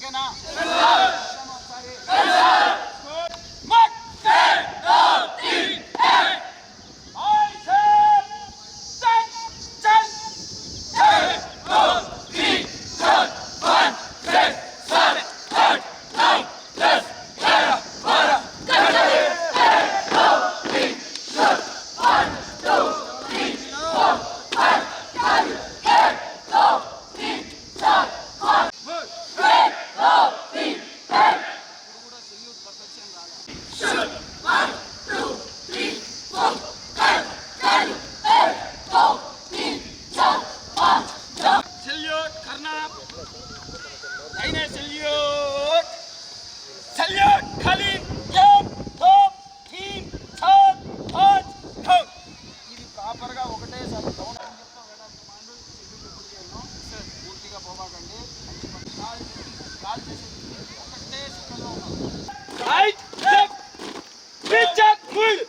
ఓకేనా? మట్ సెల్యూట్ కర్నా అయినే సెల్యూట్ సెల్యూట్ ఖాళీ cap top team top hot top ఇది ప్రాపర్ గా ఒకటే సార్ డౌన్ అని చెప్తాం కదా కమాండ్ షెడ్యూల్ ఎప్పుడు చేయను సార్ పూర్తిగా పోవాకండి కాల్ చేసి ఒకటే సెకండ్ లో ఉన్నాం right left pitch up full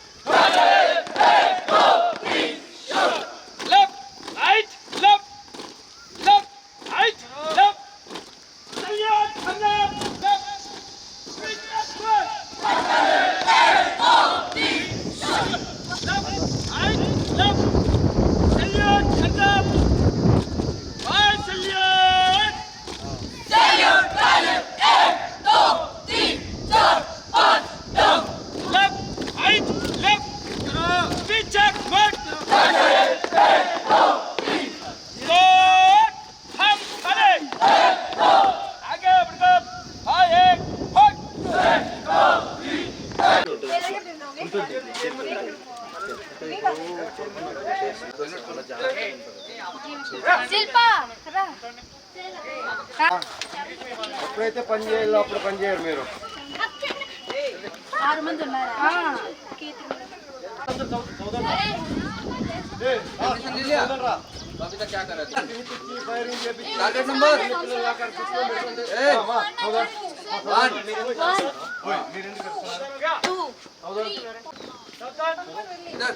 ఎప్పుడైతే పని చేయాలో అప్పుడు పని చేయరు మీరు 6 మంది ఉన్నారా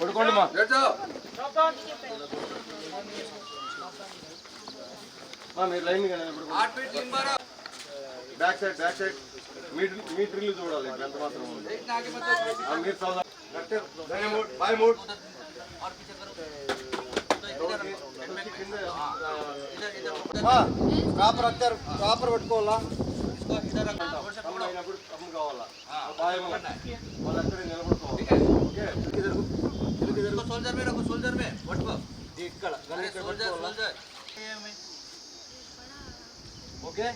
పడుకోండి మా మీరు లైన్ బ్యాక్ సైడ్ మీ డ్రిల్ చూడాలి ఎంత మాత్రం ఉంది మీరు బాయ్ మూడ్ ప్రాపర్ వచ్చారు ప్రాపర్ పెట్టుకోవాలా అయినప్పుడు కమ్ము కావాలా బాయ్ వాళ్ళు అక్కడే నిలబడుకోవాలి ఓకే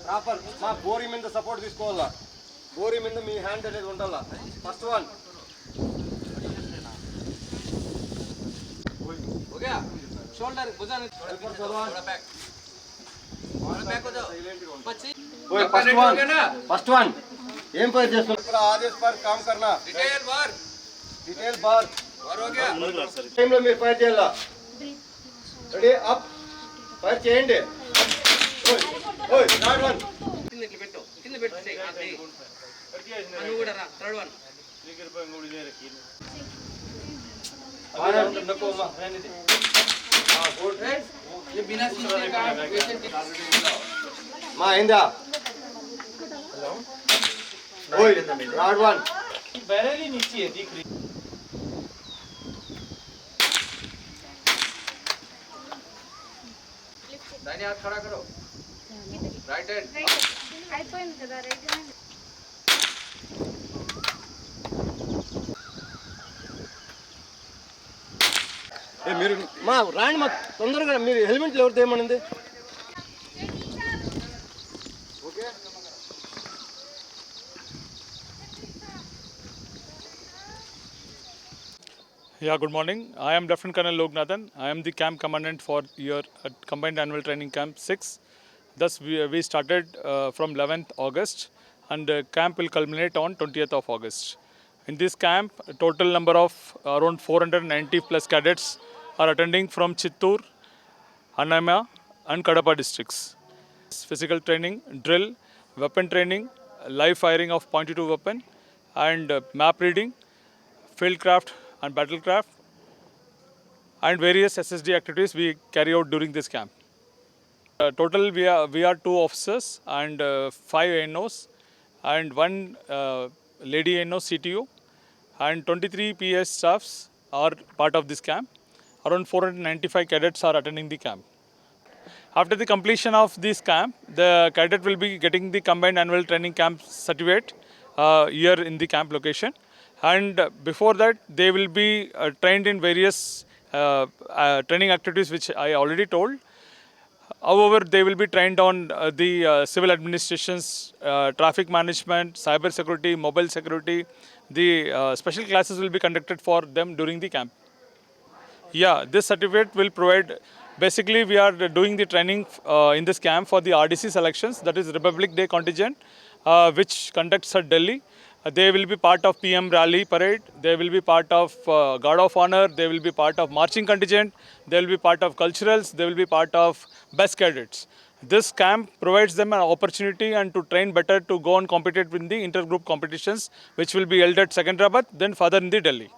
ప్రాపర్ మా బోరీ మీద సపోర్ట్ తీసుకోవాలా బోరీ మీద మీ హ్యాండ్ అనేది ఉండాలా first one shoulder first one ఏం పని చేస్తున్నా ఆదేశ్ పర్ కామ్ కర్నా डिटेल बार हो गया टाइम లో మీరు ఫైర్ చేయాలా రెడీ అప్ ఫైర్ చేయండి ఓయ్ థర్డ్ వన్ కింద పెట్టు సే అది అను కూడా రా థర్డ్ వన్ దగ్గర పోయి ఇంకొక చేరకి ఆరా नको మా रहने दे हां गुड ये बिना सीखने का वैसे మా అయిందా हेलो ओए థర్డ్ వన్ बैरली नीचे है दिख रही दाहिने हाथ खड़ा करो राइट हैंड అయిపోయింది కదా రైట్ హ్యాండ్ ఏ మీరు మా రాండి మా తొందరగా మీరు హెల్మెట్ ఎవరు తేమనింది okay Yeah, good morning. I am Lieutenant Colonel Lognathan. I am the camp commandant for your Combined Annual Training Camp 6. Thus, we started from 11th August and camp will culminate on 20th of August. In this camp, a total number of around 490 plus cadets are attending from Chittoor, Annamaya and Kadapa districts. Physical training, drill, weapon training, live firing of .22 weapon and map reading, fieldcraft and battlecraft and various SSD activities we carry out during this camp. Total, we are two officers and five NOs and one lady NO CTO and 23 PS staffs are part of this camp. Around 495 cadets are attending the camp. After the completion of this camp, the cadet will be getting the combined annual training camp certificate here in the camp location. And before that, they will be trained in various training activities, which I already told. However, they will be trained on the civil administrations, traffic management, cyber security, mobile security. The special classes will be conducted for them during the camp. Yeah, this certificate will provide. Basically, we are doing the training in this camp for the RDC selections, that is Republic Day contingent, which conducts at Delhi. They will be part of PM rally parade. They will be part of Guard of Honor. They will be part of marching contingent. They will be part of culturals. They will be part of best cadets. This camp provides them an opportunity and to train better to go and compete in the intergroup competitions, which will be held at Secunderabad, then further in the Delhi.